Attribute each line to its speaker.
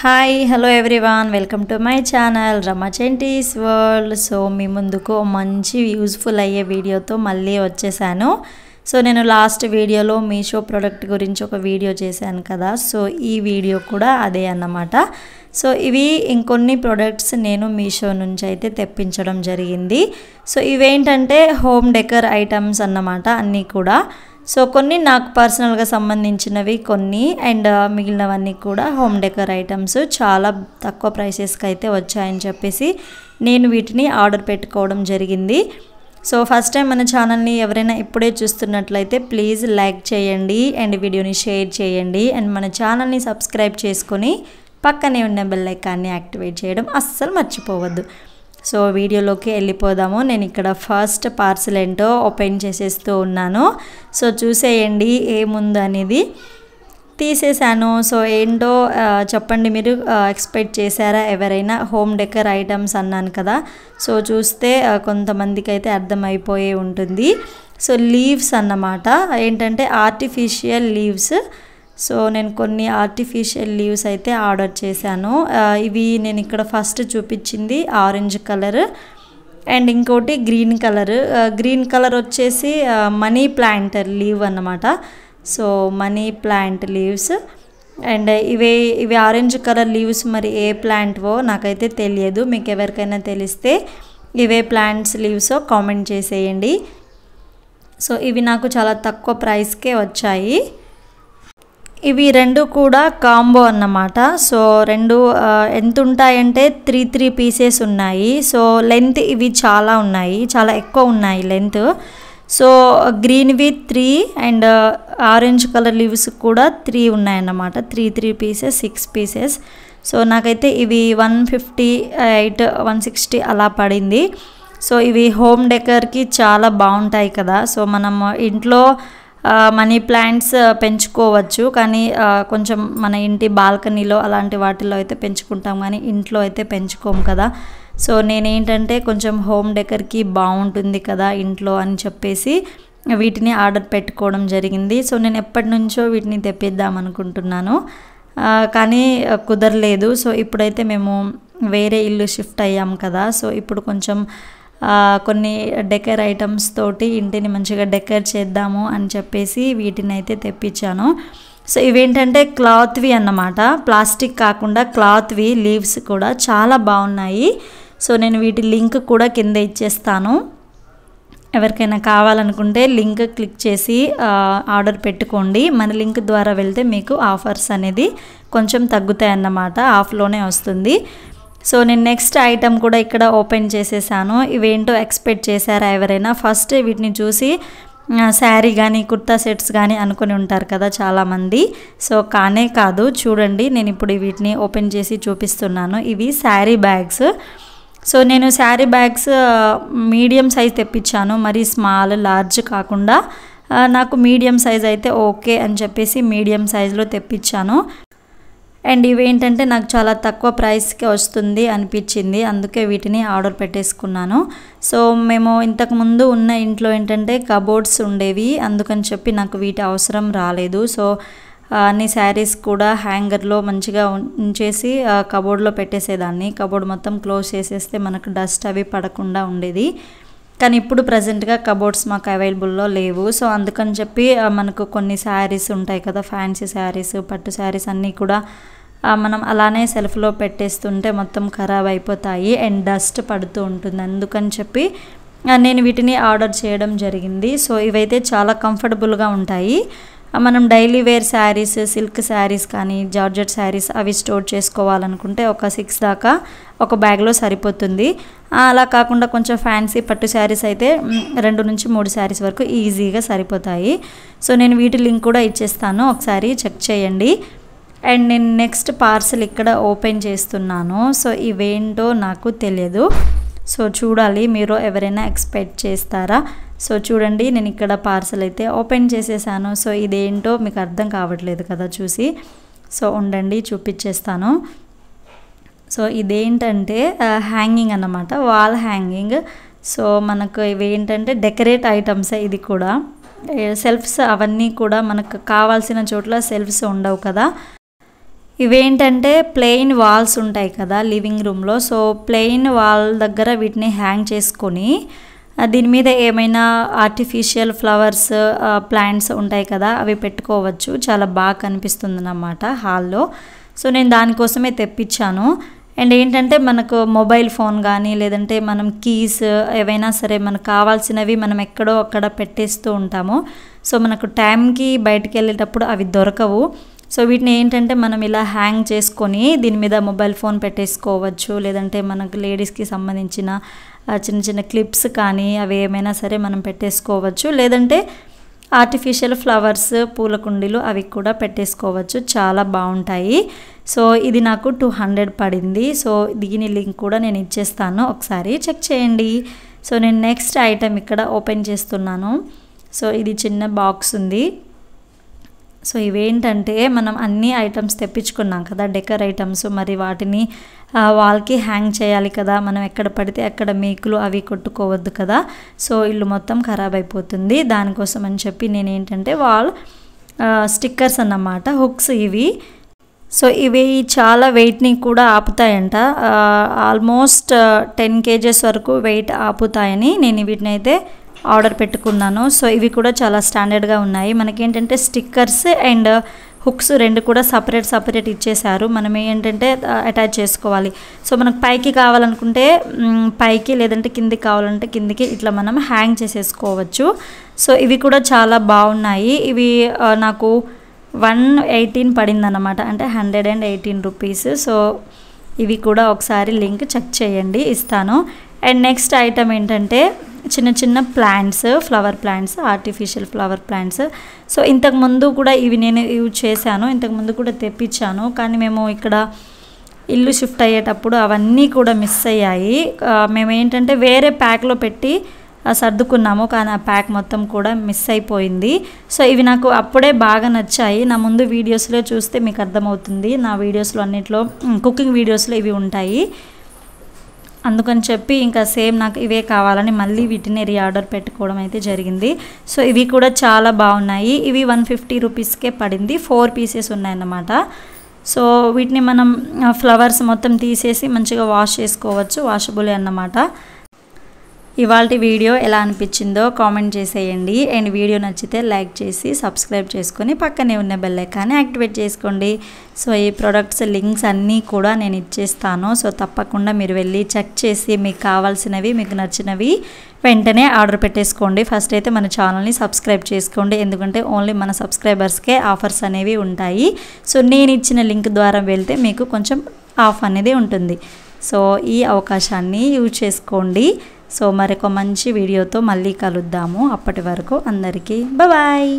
Speaker 1: Hi hello everyone welcome to my channel Rama చెంటీస్ world. So మీ ముందుకు మంచి యూజ్ఫుల్ అయ్యే వీడియోతో మళ్ళీ వచ్చేసాను. సో నేను లాస్ట్ వీడియోలో మీషో ప్రోడక్ట్ గురించి ఒక వీడియో చేశాను కదా, సో ఈ వీడియో కూడా అదే అన్నమాట. సో ఇవి ఇంకొన్ని ప్రోడక్ట్స్ నేను మీషో నుంచి అయితే తెప్పించడం జరిగింది. సో ఇవేంటంటే హోమ్ డెకర్ ఐటమ్స్ అన్నమాట అన్నీ కూడా. సో కొన్ని నాకు పర్సనల్గా సంబంధించినవి కొన్ని, అండ్ మిగిలినవన్నీ కూడా హోమ్ డెకర్ ఐటమ్స్ చాలా తక్కువ ప్రైసెస్కి అయితే వచ్చాయని చెప్పేసి నేను వీటిని ఆర్డర్ పెట్టుకోవడం జరిగింది. సో ఫస్ట్ టైం మన ఛానల్ని ఎవరైనా ఇప్పుడే చూస్తున్నట్లయితే ప్లీజ్ లైక్ చేయండి అండ్ వీడియోని షేర్ చేయండి అండ్ మన ఛానల్ని సబ్స్క్రైబ్ చేసుకొని పక్కనే ఉన్న బెల్ ఐకాన్ని యాక్టివేట్ చేయడం అస్సలు మర్చిపోవద్దు. సో వీడియోలోకి వెళ్ళిపోదాము. నేను ఇక్కడ ఫస్ట్ పార్సల్ ఏంటో ఓపెన్ చేసేస్తూ ఉన్నాను. సో చూసేయండి ఏముంది అనేది. తీసేసాను. సో ఏంటో చెప్పండి, మీరు ఎక్స్పెక్ట్ చేశారా ఎవరైనా? హోమ్ డెకర్ ఐటమ్స్ అన్నాను కదా, సో చూస్తే కొంతమందికి అయితే అర్థమైపోయే ఉంటుంది. సో లీవ్స్ అన్నమాట, ఏంటంటే ఆర్టిఫిషియల్ లీవ్స్. సో నేను కొన్ని ఆర్టిఫిషియల్ లీవ్స్ అయితే ఆర్డర్ చేశాను. ఇవి నేను ఇక్కడ ఫస్ట్ చూపించింది ఆరెంజ్ కలర్ అండ్ ఇంకోటి గ్రీన్ కలర్. గ్రీన్ కలర్ వచ్చేసి మనీ ప్లాంట్ లీవ్ అన్నమాట. So money plant leaves. And ఇవి ఆరెంజ్ కలర్ లీవ్స్ మరి ఏ ప్లాంట్వో నాకైతే తెలియదు. మీకు ఎవరికైనా తెలిస్తే ఇవే ప్లాంట్స్ లీవ్సో కామెంట్ చేసేయండి. సో ఇవి నాకు చాలా తక్కువ ప్రైస్కే వచ్చాయి. ఇవి రెండు కూడా కాంబో అన్నమాట. సో రెండు ఎంత ఉంటాయంటే 3 పీసెస్ ఉన్నాయి. సో లెంత్ ఇవి చాలా ఉన్నాయి, చాలా ఎక్కువ ఉన్నాయి లెంత్. సో గ్రీన్వి 3 అండ్ ఆరెంజ్ కలర్ లీవ్స్ కూడా 3 ఉన్నాయన్నమాట. 3 పీసెస్ 6 పీసెస్. సో నాకైతే ఇవి 158 160 అలా పడింది. సో ఇవి హోమ్ డెకర్కి చాలా బాగుంటాయి కదా. సో మనం ఇంట్లో మనీ ప్లాంట్స్ పెంచుకోవచ్చు, కానీ కొంచెం మన ఇంటి బాల్కనీలో అలాంటి వాటిల్లో అయితే పెంచుకుంటాం, కానీ ఇంట్లో అయితే పెంచుకోము కదా. సో నేనేంటంటే కొంచెం హోమ్ డెకర్కి బాగుంటుంది కదా ఇంట్లో అని చెప్పేసి వీటిని ఆర్డర్ పెట్టుకోవడం జరిగింది. సో నేను ఎప్పటి నుంచో వీటిని తెప్పిద్దాం అనుకుంటున్నాను, కానీ కుదరలేదు. సో ఇప్పుడైతే మేము వేరే ఇల్లు షిఫ్ట్ అయ్యాం కదా. సో ఇప్పుడు కొంచెం కొన్ని డెకర్ ఐటమ్స్ తోటి ఇంటిని మంచిగా డెకర్ చేద్దాము అని చెప్పేసి వీటిని అయితే తెప్పించాను. సో ఇవేంటంటే క్లాత్వి అన్నమాట, ప్లాస్టిక్ కాకుండా క్లాత్వి లీవ్స్ కూడా చాలా బాగున్నాయి. సో నేను వీటి లింక్ కూడా కింద ఇచ్చేస్తాను. ఎవరికైనా కావాలనుకుంటే లింక్ క్లిక్ చేసి ఆర్డర్ పెట్టుకోండి. మన లింక్ ద్వారా వెళ్తే మీకు ఆఫర్స్ అనేది కొంచెం తగ్గుతాయి అన్నమాట, ఆఫ్లోనే వస్తుంది. సో నేను నెక్స్ట్ ఐటమ్ కూడా ఇక్కడ ఓపెన్ చేసేసాను. ఇవేంటో ఎక్స్పెక్ట్ చేశారా ఎవరైనా? ఫస్ట్ వీటిని చూసి శారీ కానీ కుర్తా సెట్స్ కానీ అనుకుని ఉంటారు కదా చాలామంది. సో కానే కాదు, చూడండి నేను ఇప్పుడు వీటిని ఓపెన్ చేసి చూపిస్తున్నాను. ఇవి శారీ బ్యాగ్స్. సో నేను శారీ బ్యాగ్స్ మీడియం సైజ్ తెప్పించాను, మరి స్మాల్ లార్జ్ కాకుండా నాకు మీడియం సైజ్ అయితే ఓకే అని చెప్పేసి మీడియం సైజులో తెప్పించాను. అండ్ ఇవేంటంటే నాకు చాలా తక్కువ ప్రైస్కి వస్తుంది అనిపించింది, అందుకే వీటిని ఆర్డర్ పెట్టేసుకున్నాను. సో మేము ఇంతకుముందు ఉన్న ఇంట్లో ఏంటంటే కబోర్డ్స్ ఉండేవి, అందుకని చెప్పి నాకు వీటి అవసరం రాలేదు. సో అన్ని శారీస్ కూడా హ్యాంగర్లో మంచిగా ఉంచేసి కబోర్డ్లో పెట్టేసేదాన్ని. కబోర్డ్ మొత్తం క్లోజ్ చేసేస్తే మనకు డస్ట్ అవి పడకుండా ఉండేది. కానీ ఇప్పుడు ప్రజెంట్గా కబోర్డ్స్ మాకు అవైలబుల్లో లేవు. సో అందుకని చెప్పి మనకు కొన్ని శారీస్ ఉంటాయి కదా, ఫ్యాన్సీ శారీస్, పట్టు శారీస్ అన్నీ కూడా మనం అలానే సెల్ఫ్లో పెట్టేస్తుంటే మొత్తం ఖరాబ్ అయిపోతాయి అండ్ డస్ట్ పడుతూ ఉంటుంది. అందుకని చెప్పి నేను వీటిని ఆర్డర్ చేయడం జరిగింది. సో ఇవైతే చాలా కంఫర్టబుల్గా ఉంటాయి. మనం daily wear saris, silk saris కానీ జార్జెట్ శారీస్ అవి స్టోర్ చేసుకోవాలనుకుంటే ఒక 6 దాకా ఒక బ్యాగ్లో సరిపోతుంది. అలా కాకుండా కొంచెం ఫ్యాన్సీ పట్టు శారీస్ అయితే 2 నుంచి 3 శారీస్ వరకు ఈజీగా సరిపోతాయి. సో నేను వీటి లింక్ కూడా ఇచ్చేస్తాను, ఒకసారి చెక్ చేయండి. అండ్ నేను నెక్స్ట్ పార్సల్ ఇక్కడ ఓపెన్ చేస్తున్నాను. సో ఇవేంటో నాకు తెలియదు, సో చూడాలి మీరు ఎవరైనా ఎక్స్పెక్ట్ చేస్తారా. సో చూడండి నేను ఇక్కడ పార్సల్ అయితే ఓపెన్ చేసేసాను. సో ఇదేంటో మీకు అర్థం కావట్లేదు కదా చూసి, సో ఉండండి చూపించేస్తాను. సో ఇదేంటంటే హ్యాంగింగ్ అన్నమాట, వాల్ హ్యాంగింగ్. సో మనకు ఇవేంటంటే డెకరేట్ ఐటమ్సే. ఇది కూడా సెల్ఫ్స్ అవన్నీ కూడా మనకు కావాల్సిన చోట్ల సెల్ఫ్స్ ఉండవు కదా, ఇవేంటంటే ప్లెయిన్ వాల్స్ ఉంటాయి కదా లివింగ్ రూమ్లో. సో ప్లెయిన్ వాల్ దగ్గర వీటిని హ్యాంగ్ చేసుకొని దీని మీద ఏమైనా ఆర్టిఫిషియల్ ఫ్లవర్స్ ప్లాంట్స్ ఉంటాయి కదా అవి పెట్టుకోవచ్చు. చాలా బాగా కనిపిస్తుంది అన్నమాట హాల్లో. సో నేను దానికోసమే తెప్పించాను. అండ్ ఏంటంటే మనకు మొబైల్ ఫోన్ కానీ లేదంటే మనం కీస్ ఏవైనా సరే మనకు కావాల్సినవి మనం ఎక్కడో అక్కడ పెట్టేస్తూ ఉంటాము. సో మనకు టైంకి బయటికి వెళ్ళేటప్పుడు అవి దొరకవు. సో వీటిని ఏంటంటే మనం ఇలా హ్యాంగ్ చేసుకొని దీని మీద మొబైల్ ఫోన్ పెట్టేసుకోవచ్చు. లేదంటే మనకు లేడీస్కి సంబంధించిన చిన్న చిన్న క్లిప్స్ కానీ అవి ఏమైనా సరే మనం పెట్టేసుకోవచ్చు. లేదంటే ఆర్టిఫిషియల్ ఫ్లవర్స్ పూల కుండీలు అవి కూడా పెట్టేసుకోవచ్చు. చాలా బాగుంటాయి. సో ఇది నాకు 200 పడింది. సో దీని లింక్ కూడా నేను ఇచ్చేస్తాను, ఒకసారి చెక్ చేయండి. సో నేను నెక్స్ట్ ఐటెం ఇక్కడ ఓపెన్ చేస్తున్నాను. సో ఇది చిన్న బాక్స్ ఉంది. సో ఇవేంటంటే మనం అన్ని ఐటమ్స్ తెప్పించుకున్నాం కదా డెకర్ ఐటమ్స్, మరి వాటిని వాల్కి హ్యాంగ్ చేయాలి కదా. మనం ఎక్కడ పడితే అక్కడ మేకులు అవి కొట్టుకోవద్దు కదా. సో ఇల్లు మొత్తం ఖరాబ్ అయిపోతుంది. దానికోసం అని చెప్పి నేను ఏంటంటే వాల్ స్టిక్కర్స్ అన్నమాట, హుక్స్ ఇవి. సో ఇవి చాలా వెయిట్ని కూడా ఆపుతాయంట. ఆల్మోస్ట్ 10 kgs వరకు వెయిట్ ఆపుతాయని నేను వీటిని అయితే ఆర్డర్ పెట్టుకున్నాను. సో ఇవి కూడా చాలా స్టాండర్డ్గా ఉన్నాయి. మనకేంటంటే స్టిక్కర్స్ అండ్ హుక్స్ రెండు కూడా సపరేట్ ఇచ్చేసారు. మనం ఏంటంటే అటాచ్ చేసుకోవాలి. సో మనకు పైకి కావాలనుకుంటే పైకి, లేదంటే కిందికి కావాలంటే కిందికి ఇట్లా మనం హ్యాంగ్ చేసేసుకోవచ్చు. సో ఇవి కూడా చాలా బాగున్నాయి. ఇవి నాకు 118 పడిందన్నమాట, అంటే 118 రూపీస్. సో ఇవి కూడా ఒకసారి లింక్ చెక్ చేయండి, ఇస్తాను. అండ్ నెక్స్ట్ ఐటమ్ ఏంటంటే చిన్న చిన్న plants, flower plants, artificial flower plants. So ఇంతకుముందు కూడా ఇవి నేను యూజ్ చేశాను, ఇంతకుముందు కూడా తెప్పించాను. కానీ మేము ఇక్కడ ఇల్లు షిఫ్ట్ అయ్యేటప్పుడు అవన్నీ కూడా మిస్ అయ్యాయి. మేము ఏంటంటే వేరే ప్యాక్లో పెట్టి సర్దుకున్నాము, కానీ ఆ ప్యాక్ మొత్తం కూడా మిస్ అయిపోయింది. సో ఇవి నాకు అప్పుడే బాగా నచ్చాయి. నా ముందు వీడియోస్లో చూస్తే మీకు అర్థమవుతుంది. నా వీడియోస్లో అన్నిట్లో కుకింగ్ వీడియోస్లో ఇవి ఉంటాయి. అందుకని చెప్పి ఇంకా సేమ్ నాకు ఇవే కావాలని మళ్ళీ వీటిని రీఆర్డర్ పెట్టుకోవడం అయితే జరిగింది. సో ఇవి కూడా చాలా బాగున్నాయి. ఇవి 150 రూపీస్కే పడింది. 4 పీసెస్ ఉన్నాయన్నమాట. సో వీటిని మనం ఫ్లవర్స్ మొత్తం తీసేసి మంచిగా వాష్ చేసుకోవచ్చు, వాషబుల్ అన్నమాట. ఇవాల్టి వీడియో ఎలా అనిపించిందో కామెంట్ చేసేయండి. అండ్ వీడియో నచ్చితే లైక్ చేసి సబ్స్క్రైబ్ చేసుకొని పక్కనే ఉన్న బెల్ ఐకాన్ని యాక్టివేట్ చేసుకోండి. సో ఈ ప్రొడక్ట్స్ లింక్స్ అన్నీ కూడా నేను ఇచ్చేస్తాను. సో తప్పకుండా మీరు వెళ్ళి చెక్ చేసి మీకు కావాల్సినవి, మీకు నచ్చినవి వెంటనే ఆర్డర్ పెట్టేసుకోండి. ఫస్ట్ అయితే మన ఛానల్ని సబ్స్క్రైబ్ చేసుకోండి, ఎందుకంటే ఓన్లీ మన సబ్స్క్రైబర్స్కే ఆఫర్స్ అనేవి ఉంటాయి. సో నేను ఇచ్చిన లింక్ ద్వారా వెళ్తే మీకు కొంచెం ఆఫ్ అనేది ఉంటుంది. సో ఈ అవకాశాన్ని యూజ్ చేసుకోండి. సో మరొక మంచి వీడియోతో మళ్ళీ కలుద్దాము. అప్పటి వరకు అందరికీ బాయ్.